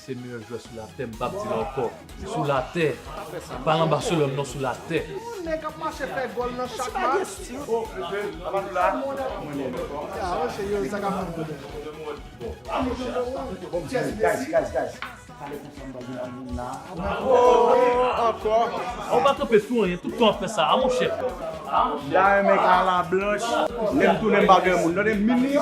c'est le meilleur joueur sur la terre, je ne vais pas dire encore. Sur la terre. Pas en Barcelone, non, sur la terre. Nèg a marché fait gol dans chaque match. Oh, avant là. Ah, ouais, c'est yo ça ka Guys. encore. On va tromper tout, hein, tout le temps on fait ça, à mon chef. Là, un mec à la blanche, l'aime tout, l'aime bagarre, mon nom est mini.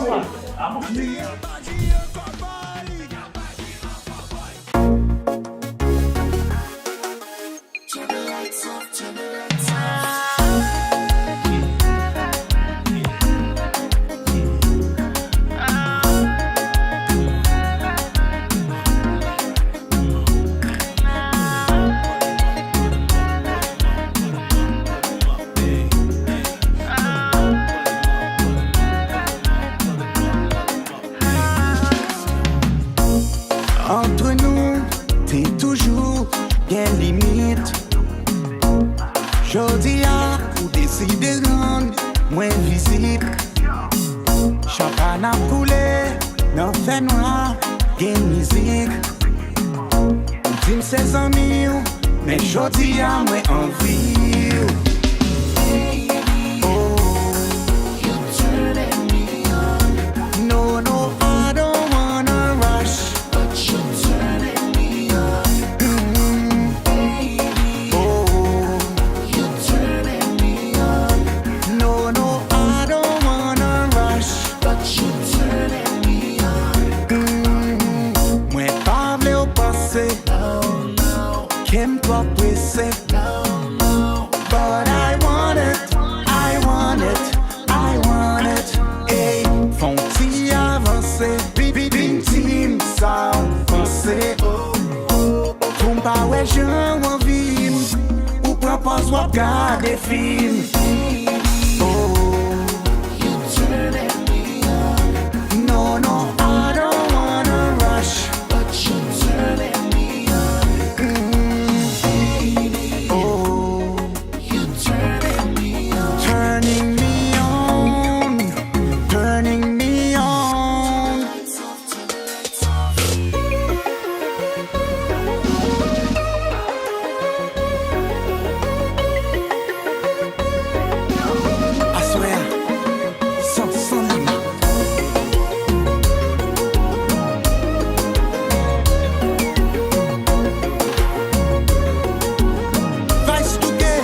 Entre nous, t'es toujours bien limite. Jodi a ou décider rendre moins visible. Champagne a coulé, dans fait noir, bien musique. Dis ses amis, mais jodi a moins envie. No, I don't wanna rush. No, I don't wanna rush. Moi parle au passé, qu'aime pas pressé. But I want it. Hey, font-ils avancer? Bing team, ça avancer. Pour pas ouais, j'ai envie. Ou propose ou regarder film. No, I don't wanna rush. Turning me on. I swear, sans limite. Vice to get.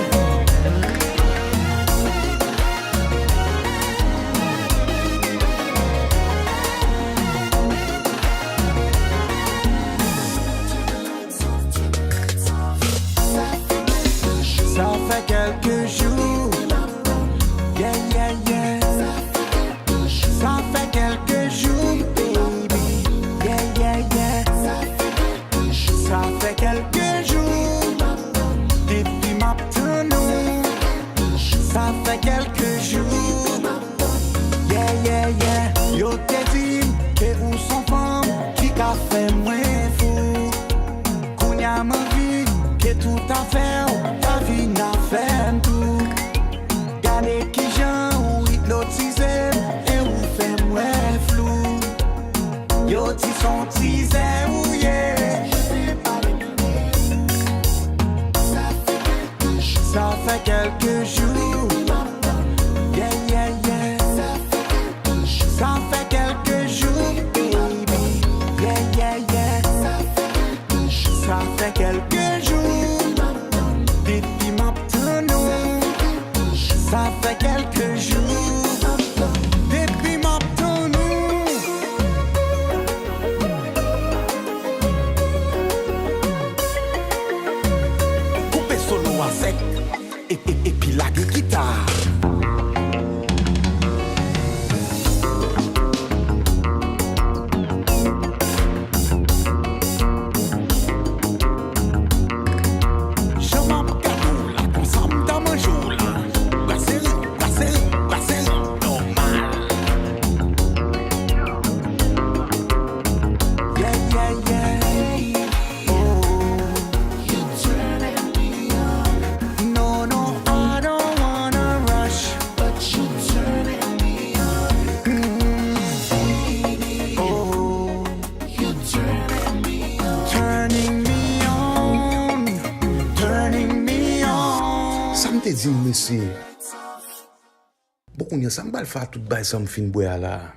Ça fait quelques jours. Yeah. Ça fait quelques jours, baby. Yeah. Ça fait quelques jours. Depuis ma tenue. Ça fait quelques jours. Yeah. Yo te dit que ou son femme qui qu'a fait moins fou. Kounya ma vie que tout a fait, ta vie n'a fait tout. Gardez qui j'en ou hypnotisé et ou fait moins flou. Yo ti son teasé ou yeah. Ça fait quelques jours. Yeah. Ça fait quelques jours, baby. Yeah. Ça fait quelques jours. me di mesi. Bon, ça me fait tout bail ça me fin boire là.